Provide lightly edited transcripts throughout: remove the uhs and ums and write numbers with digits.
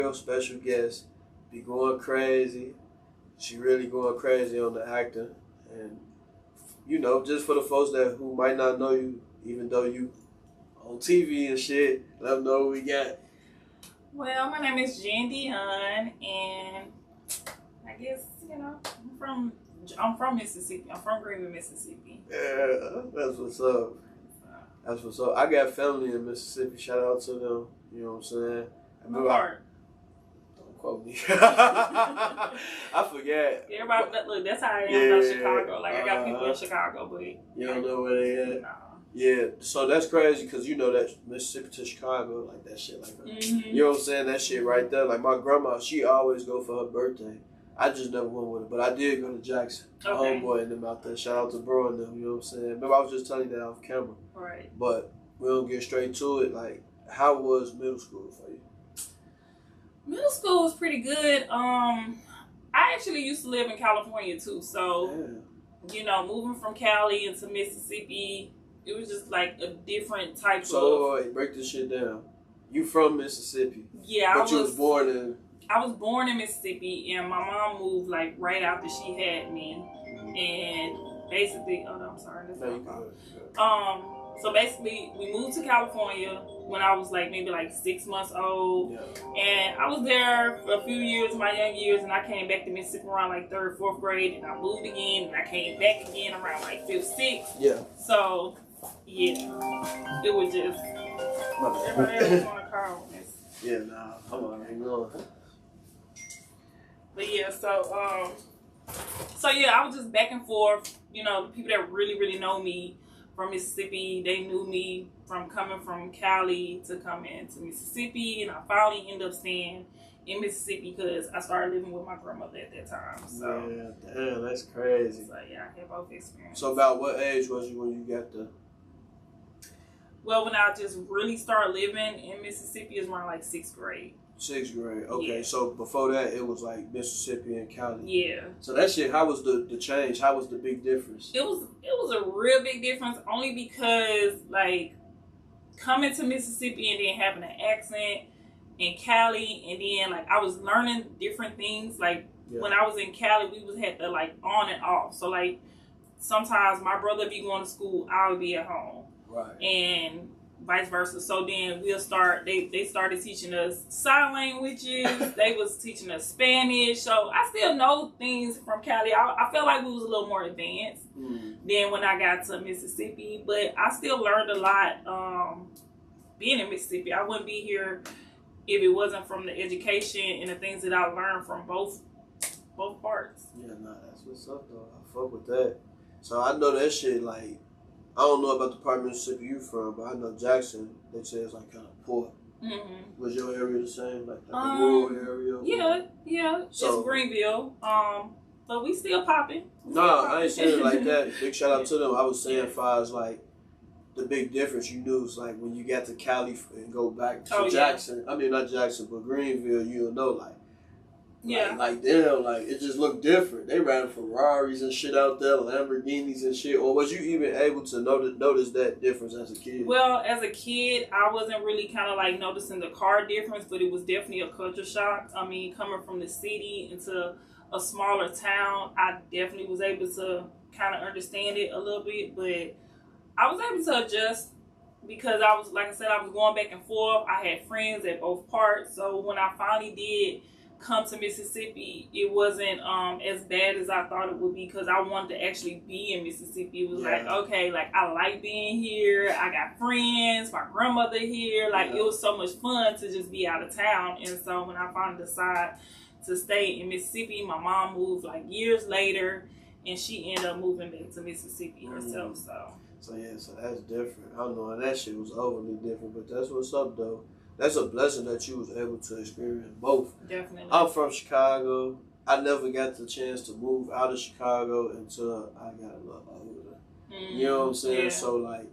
real special guest. Be going crazy. She really going crazy on the acting. And, you know, just for the folks that who might not know you, even though you on TV and shit, let them know what we got. Well, my name is Dionne, and I guess, you know, I'm from Mississippi. I'm from Greenville, Mississippi. Yeah, that's what's up. That's what's up. I got family in Mississippi. Shout out to them. You know what I'm saying? What part? Don't quote me. I forget. Everybody, look, that's how I am about Chicago. Like, I got people in Chicago, but you don't know where they at? Nah. Yeah, so that's crazy because you know that Mississippi to Chicago, like that shit like that. Mm-hmm. You know what I'm saying? That shit right there. Like my grandma, she always go for her birthday. I just never went with her, but I did go to Jackson. Okay. Homeboy and them out there. Shout out to bro and them, you know what I'm saying? Remember I was just telling you that off camera. Right. But we'll get straight to it. Like, how was middle school for you? Middle school was pretty good. I actually used to live in California too, so you know, moving from Cali into Mississippi, it was just like a different type of. So wait, break this shit down. You from Mississippi? Yeah, but you was born in. I was born in Mississippi, and my mom moved like right after she had me, and basically, oh no, I'm sorry, that's not so basically, we moved to California when I was like maybe like 6 months old, and I was there for a few years, my young years, and I came back to Mississippi around like 3rd, 4th grade, and I moved again, and I came back again around like 5th, 6th. Yeah. So, yeah, it was just everybody else on the car on this. Yeah, nah, I'm already knowing. But yeah, so yeah, I was just back and forth. You know, the people that really, really know me from Mississippi, they knew me from coming from Cali to coming to Mississippi, and I finally ended up staying in Mississippi because I started living with my grandmother at that time. So yeah, damn, that's crazy. So yeah, I had both experiences. So about what age was you when you got the? Well, when I just really started living in Mississippi is around like 6th grade. 6th grade. Okay, yeah. So before that, it was like Mississippi and Cali. Yeah. So that shit, how was the change? How was the big difference? It was a real big difference, only because like coming to Mississippi and then having an accent in Cali, and then like I was learning different things. Like when I was in Cali, we had to like on and off. So like sometimes my brother be going to school, I would be at home. Right. And vice versa. So then we'll start, they started teaching us sign languages. They was teaching us Spanish. So I still know things from Cali. I felt like we was a little more advanced than when I got to Mississippi. But I still learned a lot being in Mississippi. I wouldn't be here if it wasn't from the education and the things that I learned from both parts. Yeah, nah, that's what's up though. I fuck with that. So I know that shit like, I don't know about the part of Mississippi you from, but I know Jackson, they say it's like kind of poor. Mm-hmm. Was your area the same? Like a rural area? Yeah. So, it's Greenville. But we still popping. I ain't saying it like that. Big shout out to them. I was saying far as like the big difference you knew is like when you got to Cali and go back to Jackson. I mean, not Jackson, but Greenville, you'll know like, like damn, like it just looked different. They ran Ferraris and shit out there, Lamborghinis and shit. Or was you even able to notice that difference as a kid? Well, as a kid, I wasn't really kind of like noticing the car difference, but it was definitely a culture shock. I mean, coming from the city into a smaller town, I definitely was able to kind of understand it a little bit, but I was able to adjust because I was, like I said, I was going back and forth. I had friends at both parts, so when I finally did come to Mississippi, it wasn't as bad as I thought it would be because I wanted to actually be in Mississippi. It was like, okay, like I like being here. I got friends, my grandmother here. Like it was so much fun to just be out of town. And so when I finally decided to stay in Mississippi, my mom moved like years later, and she ended up moving back to Mississippi herself. So yeah, so that's different. I don't know, and that shit was overly different, but that's what's up though. That's a blessing that you was able to experience both. Definitely. I'm from Chicago. I never got the chance to move out of Chicago until I got a little older. You know what I'm saying? Yeah. So like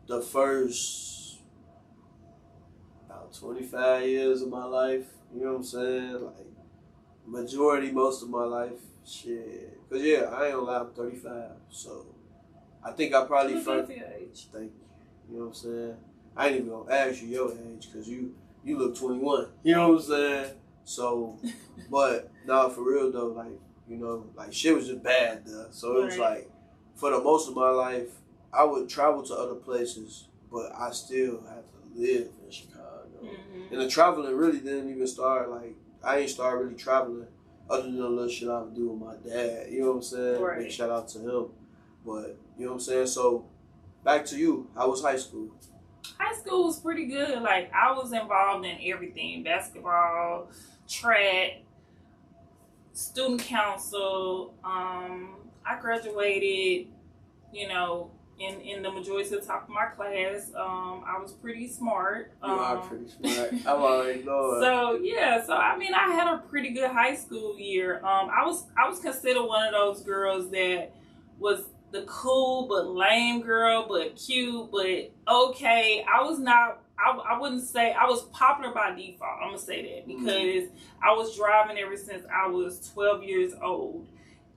the first about 25 years of my life, you know what I'm saying? Like most of my life, shit. Cause I ain't gonna lie, I'm 35. So I think I probably first. Your age. Thank you. You know what I'm saying? I ain't even gonna ask you your age because you look 21. You know what I'm saying? So, but nah, for real though, like, you know, like shit was just bad there. So it was like, for the most of my life, I would travel to other places, but I still had to live in Chicago. And the traveling really didn't even start, like, I ain't started really traveling other than the little shit I would do with my dad. You know what I'm saying? Right. Big shout out to him. But, you know what I'm saying? So, back to you. How was high school? High school was pretty good. Like, I was involved in everything. Basketball, track, student council. I graduated, you know, in the majority of the top of my class. I was pretty smart. You are pretty smart. I'm already knowing. So yeah, so I mean, I had a pretty good high school year. I was considered one of those girls that was the cool but lame girl, but cute, but okay. I was not. I wouldn't say I was popular by default. I'm gonna say that because I was driving ever since I was 12 years old.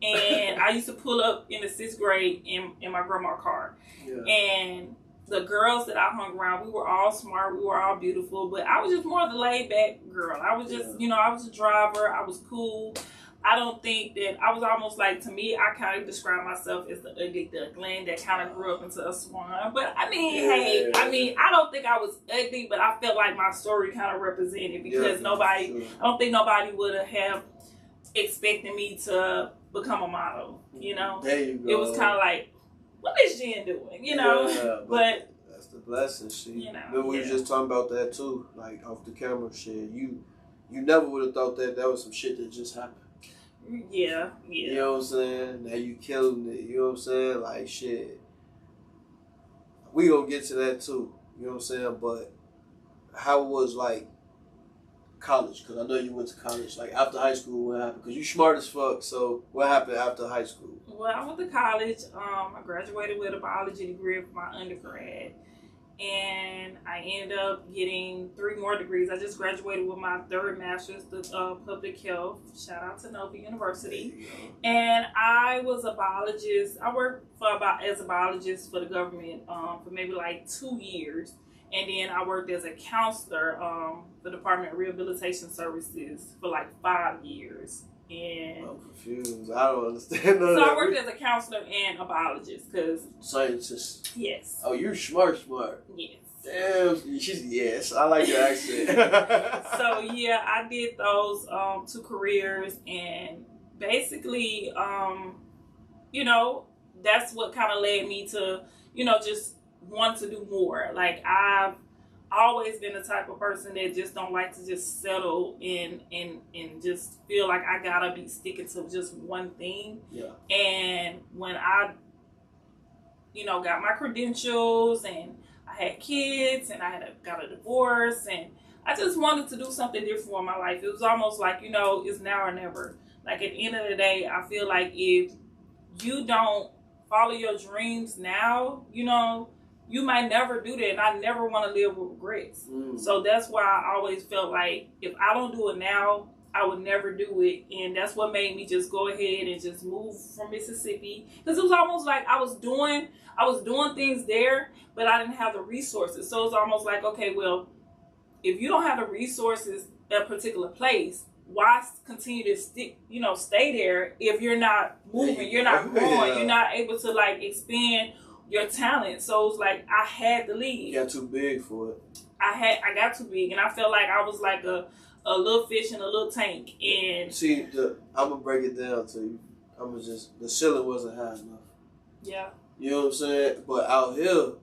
And I used to pull up in the 6th grade in my grandma's car. Yeah. And the girls that I hung around, we were all smart, we were all beautiful, but I was just more of the laid back girl. I was just, you know, I was a driver, I was cool. I don't think that, I was almost like, to me, I kind of describe myself as the ugly duckling that kind of grew up into a swan. But I mean, I don't think I was ugly, but I felt like my story kind of represented because I don't think nobody would have expected me to become a model, you know. There you go. It was kind of like, what is Jenn doing, you know? Yeah, but that's the blessing, shit. You know, we were just talking about that too, like off the camera, shit. You never would have thought that was some shit that just happened. Yeah. You know what I'm saying? Now you killing it. You know what I'm saying? Like shit. We gonna get to that too. You know what I'm saying? But how was like college? Because I know you went to college. Like after high school, what happened? Because you smart as fuck. So what happened after high school? Well, I went to college. I graduated with a biology degree for my undergrad, and I ended up getting 3 more degrees. I just graduated with my 3rd master's of public health. Shout out to Nova University. And I was a biologist. I worked as a biologist for the government for maybe like 2 years. And then I worked as a counselor for the Department of Rehabilitation Services for like 5 years. And I'm confused. I don't understand none of so that. I worked as a counselor and a biologist because scientist. Yes. Oh, you're smart. Yes. Damn, she's yes. I like your accent. So yeah, I did those 2 careers, and basically, you know, that's what kind of led me to, you know, just want to do more. Like I've always been the type of person that just don't like to just settle in and just feel like I gotta be sticking to just one thing. Yeah. And when I, you know, got my credentials and I had kids and I got a divorce and I just wanted to do something different in my life. It was almost like, you know, it's now or never. Like at the end of the day, I feel like if you don't follow your dreams now, you know, you might never do that, and I never want to live with regrets. So that's why I always felt like if I don't do it now, I would never do it. And that's what made me just go ahead and just move from Mississippi. Because it was almost like I was doing things there, but I didn't have the resources. So it's almost like, okay, well, if you don't have the resources at a particular place, why continue to stay there if you're not moving, you're not growing, you're not able to like expand your talent. So it's like I had to leave. You got too big for it. I got too big, and I felt like I was like a little fish in a little tank. And see, I'm gonna break it down to you. The ceiling wasn't high enough. Yeah. You know what I'm saying? But out here,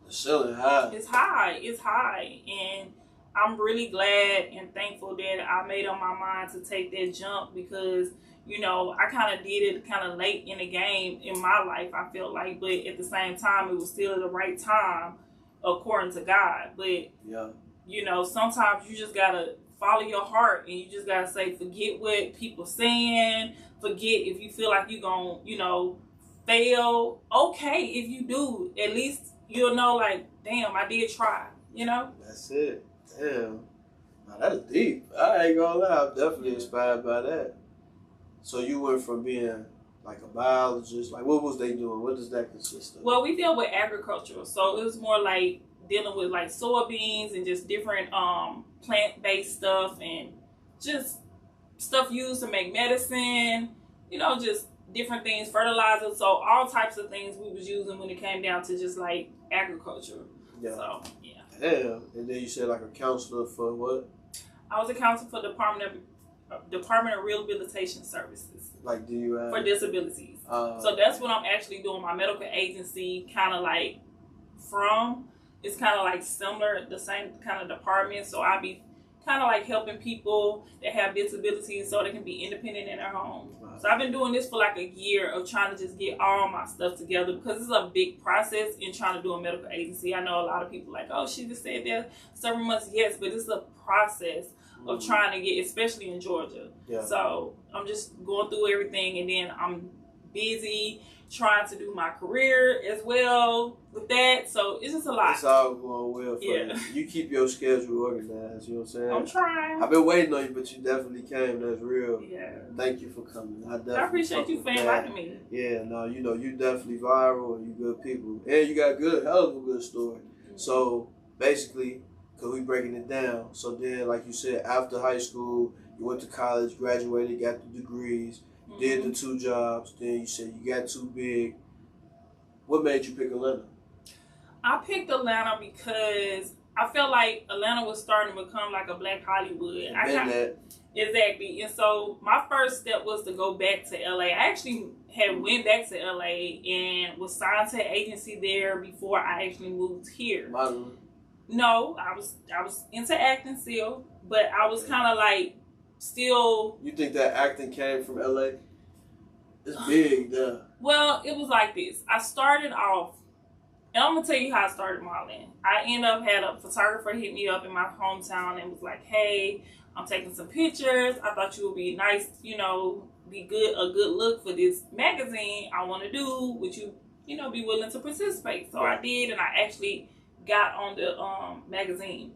the ceiling high. It's high, and I'm really glad and thankful that I made up my mind to take that jump because, you know, I kind of did it kind of late in the game in my life, I feel like. But at the same time, it was still the right time according to God. But, you know, sometimes you just got to follow your heart and you just got to say, forget what people saying. Forget if you feel like you're going to, you know, fail. Okay, if you do, at least you'll know, like, damn, I did try, you know? That's it. Damn. Now, that's deep. I ain't gonna lie. I'm definitely inspired by that. So you went from being like a biologist, like what was they doing? What does that consist of? Well, we deal with agriculture. So it was more like dealing with like soybeans and just different plant-based stuff and just stuff used to make medicine, you know, just different things, fertilizer. So all types of things we was using when it came down to just like agriculture. Yeah. So yeah. Damn. And then you said like a counselor for what? I was a counselor for Department of Rehabilitation Services. Like DUI? For disabilities. So that's what I'm actually doing. My medical agency kind of like from. It's kind of like similar, the same kind of department. So I be kind of like helping people that have disabilities so they can be independent in their home. Wow. So I've been doing this for like a year of trying to just get all my stuff together because it's a big process in trying to do a medical agency. I know a lot of people like, oh, she just said that several months. Yes, but it's a process of trying to get, especially in Georgia. Yeah. So I'm just going through everything, and then I'm busy trying to do my career as well with that. So it's just a lot. It's all going well for you. You keep your schedule organized, you know what I'm saying? I'm trying. I've been waiting on you, but you definitely came. That's real. Yeah. Thank you for coming. I appreciate you for inviting me. Yeah, no, you know, you definitely viral and you good people. And you got hell of a good story. Mm-hmm. So basically, because we breaking it down. So then, like you said, after high school, you went to college, graduated, got the degrees, did the 2 jobs. Then you said you got too big. What made you pick Atlanta? I picked Atlanta because I felt like Atlanta was starting to become like a Black Hollywood. Exactly. And so my first step was to go back to LA. I actually had went back to LA and was signed to an agency there before I actually moved here. Modeling? No, I was into acting still, but I was kind of like still. You think that acting came from LA? It's big, though. Well, it was like this. I started off, and I'm gonna tell you how I started modeling. I ended up had a photographer hit me up in my hometown and was like, "Hey, I'm taking some pictures. I thought you would be nice, you know, be good, a good look for this magazine I want to do. Would you, you know, be willing to participate?" So I did, and I actually got on the magazine.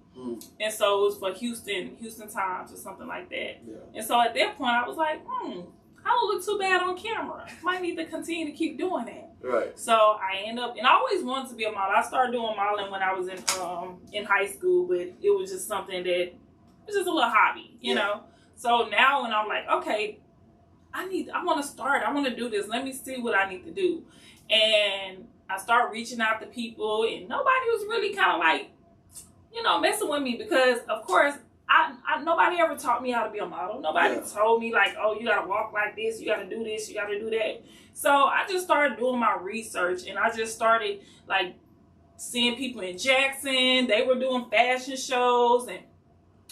And so it was for Houston Times or something like that. Yeah. And so at that point I was like, I don't look too bad on camera. Might need to continue to keep doing that. Right. So I end up, and I always wanted to be a model. I started doing modeling when I was in high school, but it was just something that it was just a little hobby, you know. So now when I'm like, okay, I want to do this. Let me see what I need to do. And I start reaching out to people, and nobody was really kind of like, you know, messing with me because, of course, nobody ever taught me how to be a model. Nobody told me like, oh, you gotta walk like this, you gotta do this, you gotta do that. So I just started doing my research, and I just started like seeing people in Jackson. They were doing fashion shows, and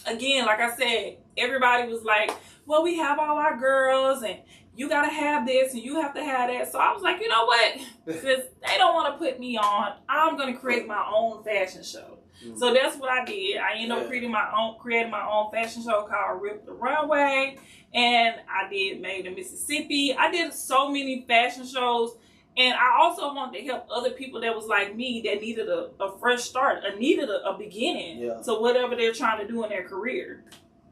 again, like I said, everybody was like, well, we have all our girls, and you gotta have this, and you have to have that. So I was like, you know what? Since they don't want to put me on, I'm gonna create my own fashion show. So that's what I did. I ended up creating my own fashion show called Rip the Runway, and I did Made in Mississippi. I did so many fashion shows, and I also wanted to help other people that was like me that needed a fresh start, needed a beginning to whatever they're trying to do in their career.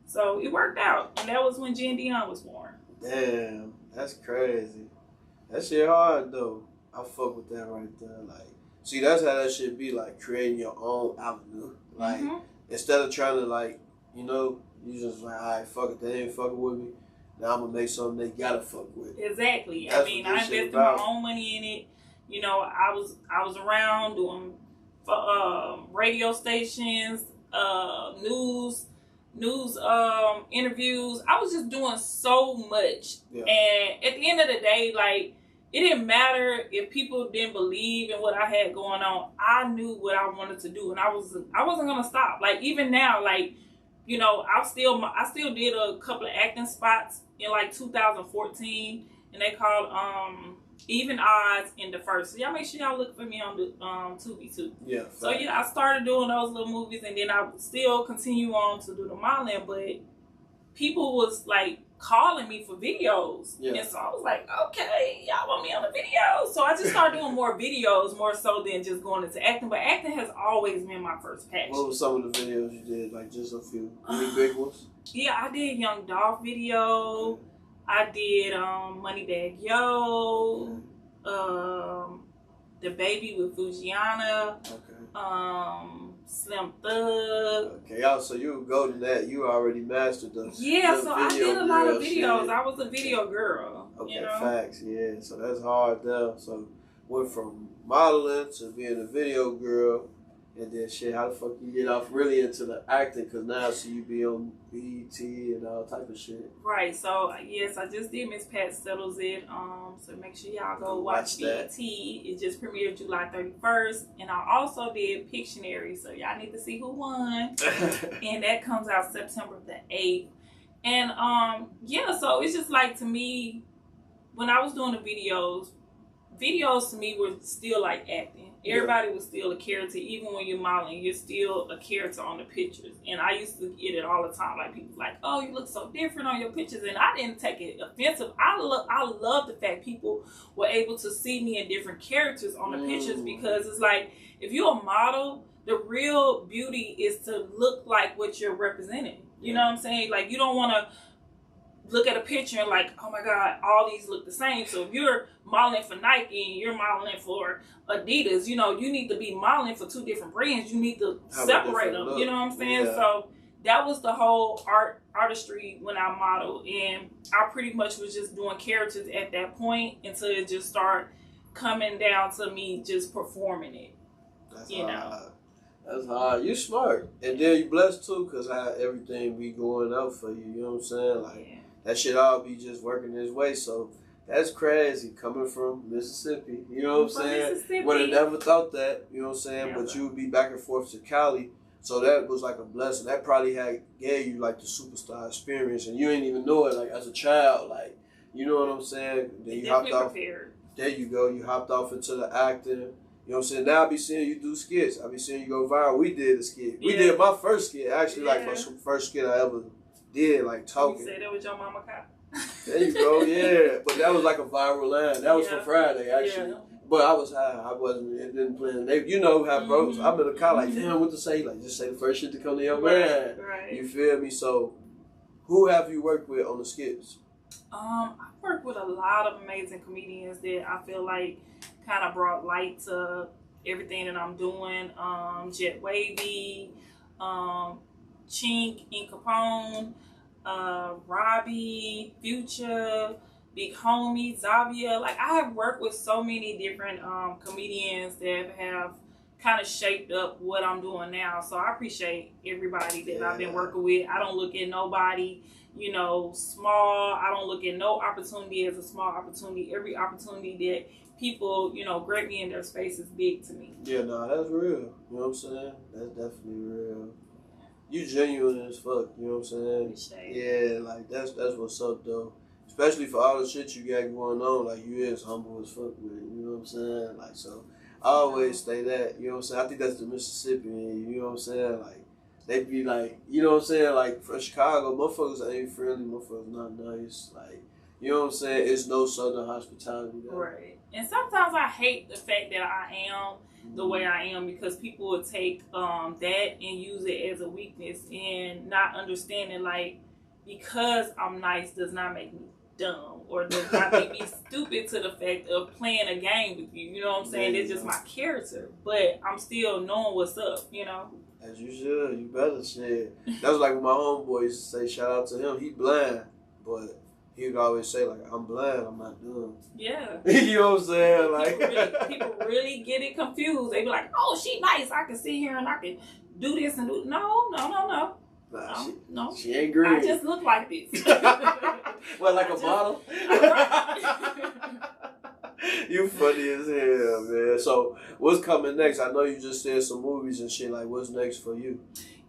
So it worked out, and that was when Dionne was born. Damn, that's crazy. That shit hard though. I fuck with that right there. Like, see, that's how that shit be, like creating your own avenue. Like, instead of trying to like, you know, you just like, all right, fuck it, they ain't fucking with me. Now I'm gonna make something they gotta fuck with. Exactly. I mean, I invested my own money in it. You know, I was around doing radio stations, news interviews. I was just doing so much. Yeah. And at the end of the day, like, it didn't matter if people didn't believe in what I had going on. I knew what I wanted to do, and I wasn't gonna stop. Like, even now, like, you know, I still did a couple of acting spots in like 2014, and they called Even Odds in the First. So y'all make sure y'all look for me on the Tubi too. Yeah. So yeah, I started doing those little movies, and then I would still continue on to do the modeling, but people was like calling me for videos. Yeah. And so I was like, okay, y'all want me on the video. So I just started doing more videos, more so than just going into acting. But acting has always been my first passion. What were some of the videos you did? Like just a few? Any big ones? Yeah, I did Young Dolph video. Okay. I did Moneybag Yo. Okay. The Baby with Fujiana. Okay. Slim Thug. Okay, y'all. So you go to that. You already mastered the. Yeah, the so I video did a lot of girl videos. shit. I was a video girl. Okay, you know? facts. Yeah, so that's hard there. So went from modeling to being a video girl, and then shit. How the fuck you get off really into the acting? Cause now I see you be on BET and all type of shit. Right. So yes, I just did Miss Pat Settles It. So make sure y'all go watch that. BET. It just premiered July 31st, and I also did Pictionary. So y'all need to see who won, and that comes out September the 8th. And yeah, so it's just like, to me, when I was doing the videos to me were still like acting. Everybody was still a character. Even when you're modeling, you're still a character on the pictures. And I used to get it all the time. Like, people like, oh, you look so different on your pictures. And I didn't take it offensive. I love the fact people were able to see me in different characters on the pictures, because it's like, if you're a model, the real beauty is to look like what you're representing. You know what I'm saying? Like, you don't want to look at a picture and like, oh my God, all these look the same. So if you're modeling for Nike and you're modeling for Adidas, you know, you need to be modeling for two different brands. You need to separate them. You know what I'm saying? Yeah. So that was the whole artistry when I modeled. And I pretty much was just doing characters at that point until it just started coming down to me just performing it. That's hard. That's hard. You smart. And then you blessed too, because how everything be going out for you. You know what I'm saying? Like, that shit all be just working this way. So that's crazy coming from Mississippi. You know what I'm saying? Would have never thought that. You know what I'm saying? But you would be back and forth to Cali. So that was like a blessing. That probably gave you like the superstar experience, and you didn't even know it. Like, as a child, like, you know what I'm saying? Then you hopped off. There you go. You hopped off into the acting. You know what I'm saying? Now I be seeing you do skits. I be seeing you go viral. We did a skit. We did my first skit. Actually, like my first skit I ever did, like talking. You said that was your mama cop. There you go, yeah. But that was like a viral line. That was for Friday, actually. But I was high. I wasn't. It didn't plan. You know how bros. I'm in the car like, damn, what to say? Like, just say the first shit to come to your mind. Right. You feel me? So, who have you worked with on the skits? I've worked with a lot of amazing comedians that I feel like kind of brought light to everything that I'm doing. Jet Wavy, Chink, and Capone, Robbie, Future, Big Homie, Zavia. Like, I have worked with so many different comedians that have kind of shaped up what I'm doing now. So I appreciate everybody that I've been working with. I don't look at nobody, you know, small. I don't look at no opportunity as a small opportunity. Every opportunity that people, you know, grab me in their space is big to me. Yeah, no, that's real. You know what I'm saying? That's definitely real. You genuine as fuck, you know what I'm saying? Yeah, like that's what's up though. Especially for all the shit you got going on, like you is humble as fuck with it, you know what I'm saying? Like, so I always say that, you know what I'm saying? I think that's the Mississippi, you know what I'm saying? Like, they be like, you know what I'm saying? Like, from Chicago, motherfuckers ain't friendly, motherfuckers not nice. Like, you know what I'm saying? It's no Southern hospitality there. Right. And sometimes I hate the fact that I am the way I am, because people would take that and use it as a weakness, and not understanding, like, because I'm nice does not make me dumb, or does not make me stupid to the fact of playing a game with you. You know what I'm saying? It's just my character, but I'm still knowing what's up, you know? As you should. You better shit. That was like when my homeboy used to say, shout out to him. He blind, but he would always say, like, I'm blind, I'm not dumb. Yeah. You know what I'm saying? Like, people really get it confused. They be like, oh, she nice. I can sit here and I can do this and do. No. Nah, she ain't green. I just look like this. What, like a model? You funny as hell, man. So, what's coming next? I know you just said some movies and shit. Like, what's next for you?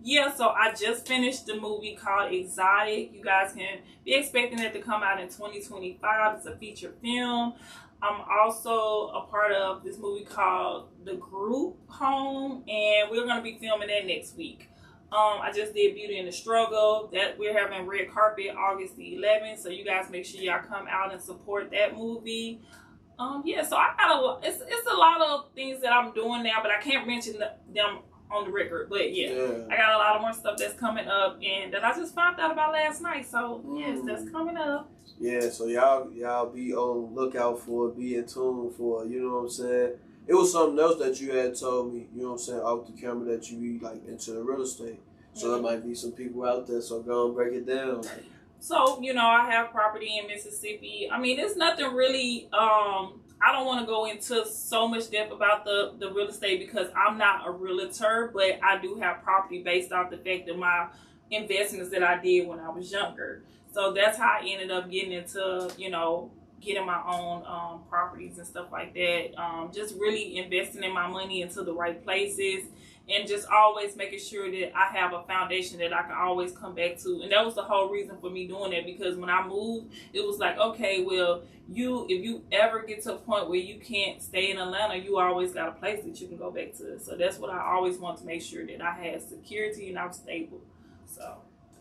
Yeah, so I just finished the movie called Exotic. You guys can be expecting it to come out in 2025. It's a feature film. I'm also a part of this movie called The Group Home, and we're going to be filming that next week. I just did Beauty and the Struggle. That we're having red carpet August the 11th, so you guys make sure y'all come out and support that movie. Yeah, so I got it's a lot of things that I'm doing now, but I can't mention them on the record. But yeah, I got a lot of more stuff that's coming up, and that I just found out about last night. So yes, that's coming up. Yeah, so y'all be on lookout for it, be in tune for it, you know what I'm saying? it was something else that you had told me, you know what I'm saying, off the camera, that you be like into the real estate. So there might be some people out there, so go and break it down. So, you know, I have property in Mississippi. I mean, it's nothing really, I don't want to go into so much depth about the real estate because I'm not a realtor, but I do have property based off the fact of my investments that I did when I was younger. So that's how I ended up getting into, you know, getting my own properties and stuff like that. Just really investing in my money into the right places and just always making sure that I have a foundation that I can always come back to. And that was the whole reason for me doing that, because when I moved, it was like, okay, well, if you ever get to a point where you can't stay in Atlanta, you always got a place that you can go back to. So that's what I always want to make sure, that I had security and I was stable. So.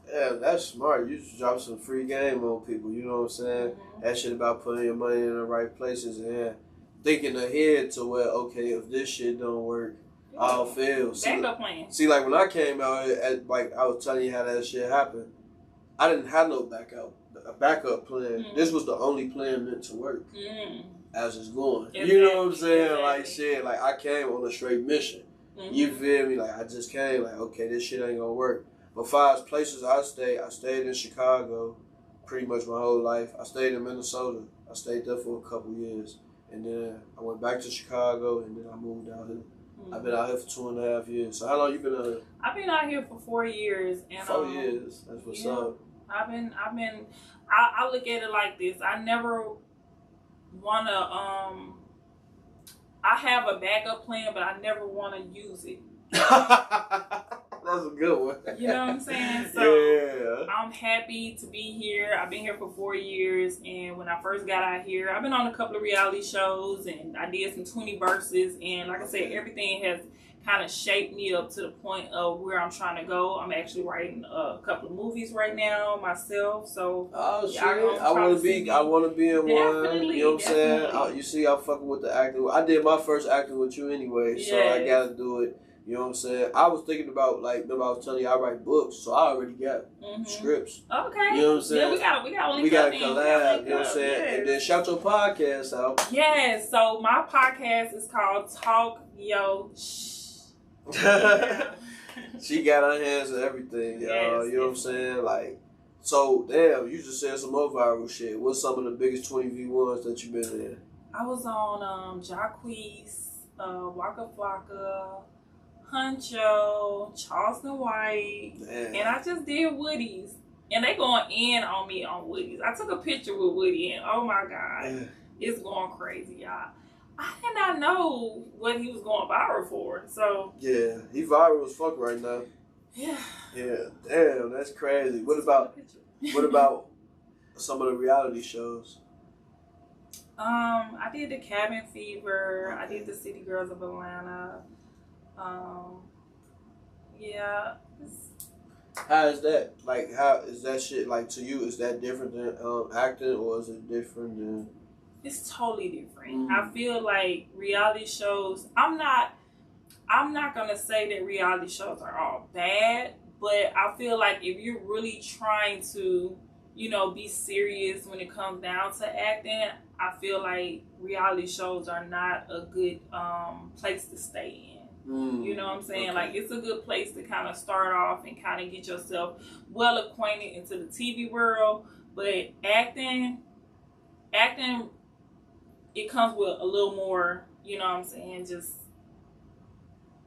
Yeah, that's smart. You just drop some free game on people, you know what I'm saying? Mm-hmm. That shit about putting your money in the right places and thinking ahead to where, okay, if this shit don't work, I'll fail. Backup plan. See, like when I came out, like I was telling you how that shit happened, I didn't have no backup plan. Mm-hmm. This was the only plan meant to work as it's going. Exactly. You know what I'm saying? Exactly. Like shit, like I came on a straight mission. Mm-hmm. You feel me? Like I just came like, okay, this shit ain't gonna work. But far as places I stayed in Chicago pretty much my whole life. I stayed in Minnesota. I stayed there for a couple years. And then I went back to Chicago and then I moved out here. Mm-hmm. I've been out here for 2.5 years. So how long you been out here? I've been out here for 4 years. And 4 years. That's what's up. I look at it like this. I never want to, I have a backup plan, but I never want to use it. That's a good one. You know what I'm saying? So yeah. I'm happy to be here. I've been here for 4 years, and when I first got out here, I've been on a couple of reality shows, and I did some 20 verses, and like I said, everything has kind of shaped me up to the point of where I'm trying to go. I'm actually writing a couple of movies right now myself. So shit, I want to be in one. You know what I'm saying? You see, I'm fucking with the acting. I did my first acting with you anyway, so I gotta do it. You know what I'm saying? I was thinking about, like, remember I was telling you I write books, so I already got scripts. Okay. You know what I'm saying? Yeah, we got to collab. You know what I'm saying? Yes. And then shout your podcast out. Yes. So my podcast is called Talk Yo Shh. She got her hands on everything, y'all. You know what I'm saying? Like, so damn, you just said some more viral shit. What's some of the biggest 20v1s that you've been in? I was on Jacquees, Waka Flocka, Huncho, Charleston White, and I just did Woody's. And they going in on me on Woody's. I took a picture with Woody, and oh my God, it's going crazy, y'all. I did not know what he was going viral for. So yeah, he viral as fuck right now. Yeah. Yeah, damn, that's crazy. What about some of the reality shows? I did the Cabin Fever. I did the City Girls of Atlanta. Yeah. How is that? Like, how is that shit, like, to you? Is that different than acting, or is it different than? It's totally different. I feel like reality shows, I'm not gonna say that reality shows are all bad, but I feel like if you're really trying to, you know, be serious when it comes down to acting, I feel like reality shows are not a good place to stay in. You know what I'm saying? Okay. Like, it's a good place to kind of start off and kind of get yourself well acquainted into the TV world. But acting, it comes with a little more, you know what I'm saying, just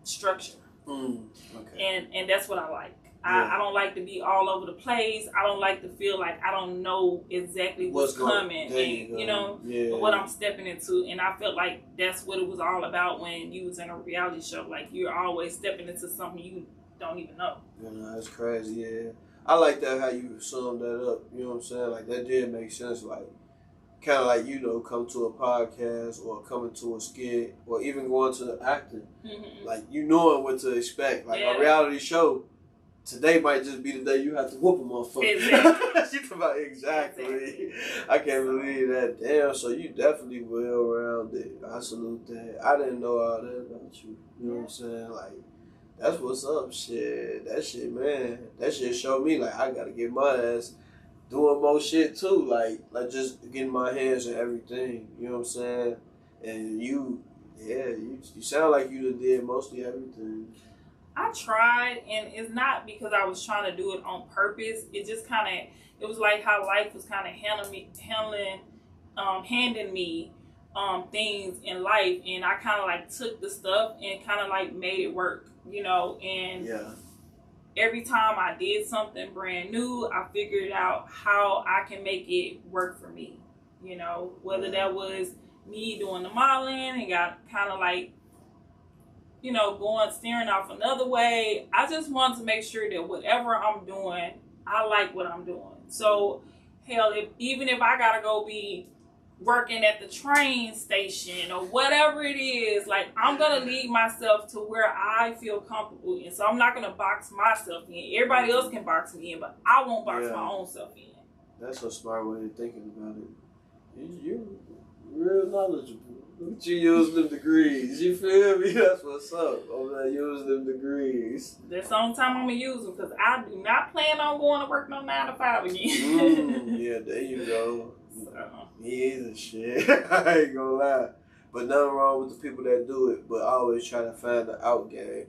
structure. Okay. And that's what I like. I don't like to be all over the place. I don't like to feel like I don't know exactly what's coming and, you know, what I'm stepping into. And I felt like that's what it was all about when you was in a reality show. Like, you're always stepping into something you don't even know. Yeah, no, that's crazy, yeah. I like that how you summed that up. You know what I'm saying? Like, that did make sense. Like, kind of like, you know, come to a podcast or coming to a skit or even going to the acting. Like, you knowing what to expect. Like, a reality show, today might just be the day you have to whoop a motherfucker. Exactly. Exactly. I can't believe that. Damn, so you definitely well-rounded. I salute that. I didn't know all that about you. You know what I'm saying? Like, that's what's up, shit. That shit, man. That shit showed me, like, I gotta get my ass doing more shit, too. Like just getting my hands on everything. You know what I'm saying? And you Yeah, you sound like you did mostly everything. I tried, and it's not because I was trying to do it on purpose. It just kind of, it was like how life was kind of handing me things in life, and I kind of like took the stuff and kind of like made it work, you know. And every time I did something brand new, I figured out how I can make it work for me, you know, whether that was me doing the modeling and got kind of like, you know, steering off another way. I just wanted to make sure that whatever I'm doing, I like what I'm doing. So, hell, even if I gotta go be working at the train station or whatever it is, like, I'm gonna lead myself to where I feel comfortable in. So I'm not gonna box myself in. Everybody else can box me in, but I won't box my own self in. That's a smart way of thinking about it. You're real knowledgeable. Look at you using them degrees. You feel me? That's what's up. I'm not using them degrees. That's the only time I'm going to use them, because I do not plan on going to work no 9 to 5 again. Yeah, there you go. So. Me either, shit. I ain't gonna lie. But nothing wrong with the people that do it, but I always try to find the out game.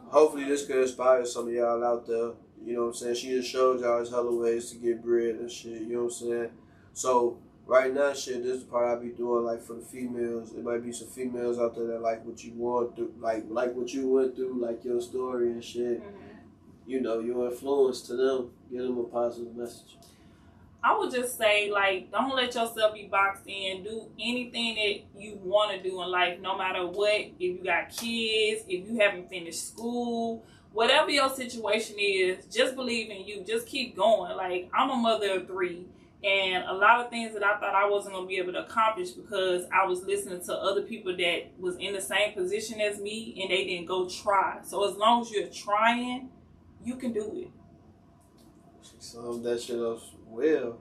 Hopefully this could inspire some of y'all out there. You know what I'm saying? She just showed y'all there's hella ways to get bread and shit. You know what I'm saying? So, right now, shit, this is the part I be doing, like, for the females. There might be some females out there that like what you want through, like what you went through, like your story and shit. You know, your influence to them. Give them a positive message. I would just say, like, don't let yourself be boxed in. Do anything that you want to do in life, no matter what. If you got kids, if you haven't finished school, whatever your situation is, just believe in you. Just keep going. Like, I'm a mother of 3. And a lot of things that I thought I wasn't going to be able to accomplish because I was listening to other people that was in the same position as me and they didn't go try. So as long as you're trying, you can do it. She summed that shit up well.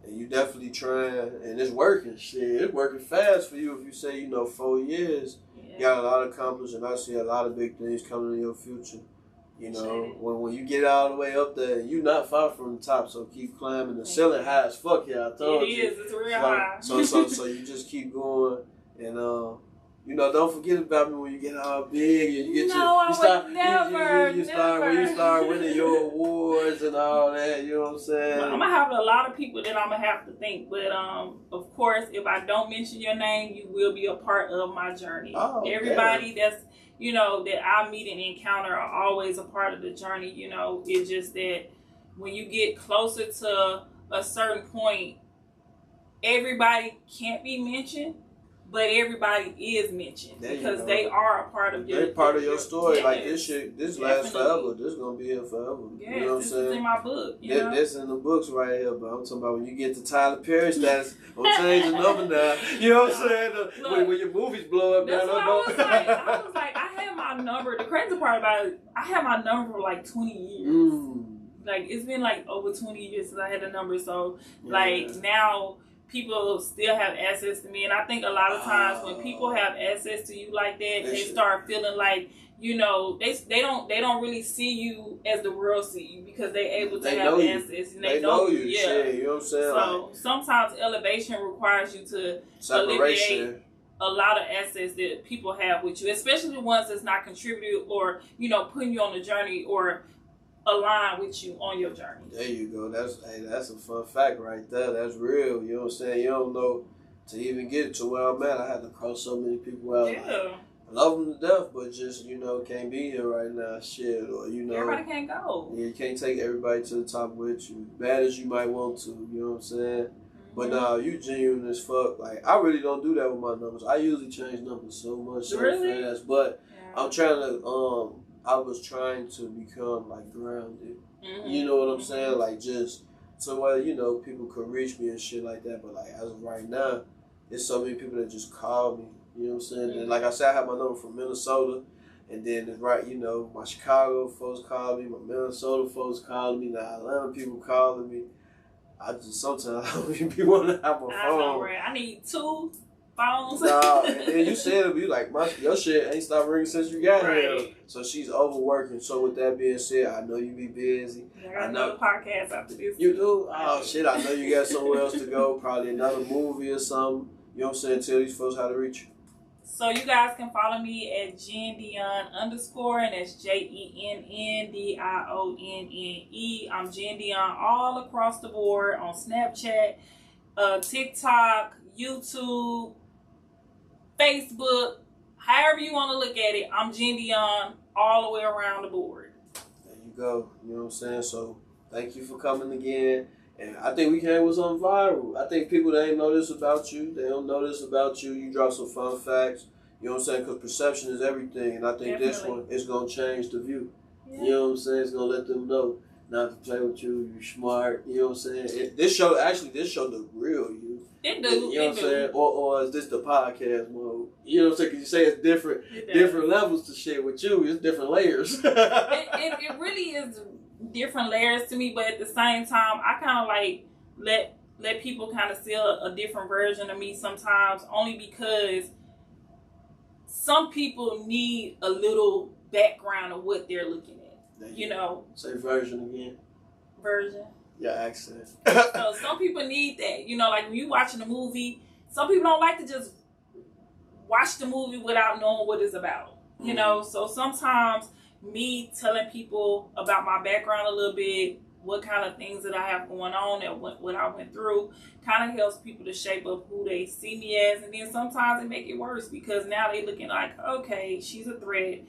And you definitely trying, and it's working. Shit, it's working fast for you if you say, you know, 4 years. You got a lot accomplished, and I see a lot of big things coming in your future. You know, when you get all the way up there, you're not far from the top, so keep climbing. The ceiling high as fuck, yeah, I told you. It is, it's real high. So you just keep going, and you know, don't forget about me when you get all big and you get when you start winning your awards and all that. You know what I'm saying? Well, I'm gonna have a lot of people that I'm gonna have to thank, but of course, if I don't mention your name, you will be a part of my journey. Everybody that's, you know, that I meet and encounter are always a part of the journey. You know, it's just that when you get closer to a certain point, everybody can't be mentioned, but everybody is mentioned because they are a part of your. They're part of your story. Like this shit, this lasts forever. This gonna be here forever. Yes, you know what I'm saying? This is in my book. This in the books right here, but I'm talking about when you get to Tyler Perry status, I'm changing the number now. You know what I'm saying? When your movies blow up, that's what I was like, I had my number. The crazy part about it, I had my number for like 20 years. Like, it's been like over 20 years since I had the number. So like now, people still have access to me, and I think a lot of times when people have access to you like that, they start feeling like, you know, they don't really see you as the world see you because they're able to have access and they know you. You know what I'm saying? So sometimes elevation requires you to alleviate a lot of assets that people have with you, especially the ones that's not contributing or, you know, putting you on the journey or align with you on your journey. There you go. That's a fun fact right there. That's real. You know what I'm saying? You don't know to even get to where I'm at. I had to cross so many people out. Yeah. Like, I love them to death, but just, you know, can't be here right now. Shit, or you know, everybody can't go. Yeah, you can't take everybody to the top with you. Bad as you might want to. You know what I'm saying? But nah, you genuine as fuck. Like, I really don't do that with my numbers. I usually change numbers so much so fast, but I'm trying to I was trying to become, like, grounded. You know what I'm saying? Like, just so where, you know, people could reach me and shit like that. But, like, as of right now, there's so many people that just call me. You know what I'm saying? And, like I said, I have my number from Minnesota. And then, you know, my Chicago folks call me. My Minnesota folks call me. Now, Atlanta people calling me. I just sometimes I don't even be wanting to have my phone. I know, right? I need 2 phones. Nah, and then you said it, you like, your shit ain't stopped ringing since you got here. So she's overworking. So with that being said, I know you be busy. I got another podcast after this. You do? Oh shit, I know you got somewhere else to go. Probably another movie or something. You know what I'm saying? Tell these folks how to reach you. So you guys can follow me at Jenn Dionne _ and that's JENNDIONNE. I'm Jenn Dionne all across the board on Snapchat, TikTok, YouTube, Facebook, however you want to look at it. I'm Jenn Dionne all the way around the board. There you go. You know what I'm saying? So thank you for coming again. And I think we came with something viral. I think people that ain't know this about you, they don't know this about you. You drop some fun facts. You know what I'm saying? Because perception is everything. And I think this one is going to change the view. Yeah. You know what I'm saying? It's going to let them know not to play with you. You're smart. You know what I'm saying? This show the real you. It do. You know what I'm saying? Or is this the podcast mode? You know what I'm saying? Because you say it's different levels to shit with you. It's different layers. it really is different layers to me, but at the same time, I kind of like let people kind of see a different version of me sometimes, only because some people need a little background of what they're looking at. You know. Say version again. Version. Yeah, accent. So some people need that. You know, like when you watching a movie, some people don't like to just watch the movie without knowing what it's about. You know, so sometimes me telling people about my background a little bit, what kind of things that I have going on and what I went through, kind of helps people to shape up who they see me as. And then sometimes it make it worse because now they looking like, okay, she's a threat.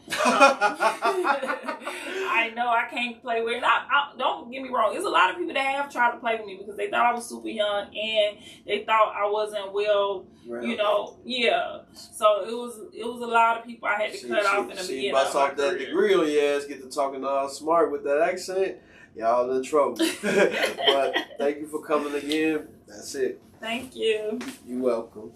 I know I can't play with it. I don't get me wrong. There's a lot of people that have tried to play with me because they thought I was super young and they thought I wasn't well, you know, yeah. So it was a lot of people I had to cut off in the beginning. Bust off that degree on your ass, get to talking all smart with that accent. Y'all in trouble. But thank you for coming again. That's it. Thank you. You're welcome.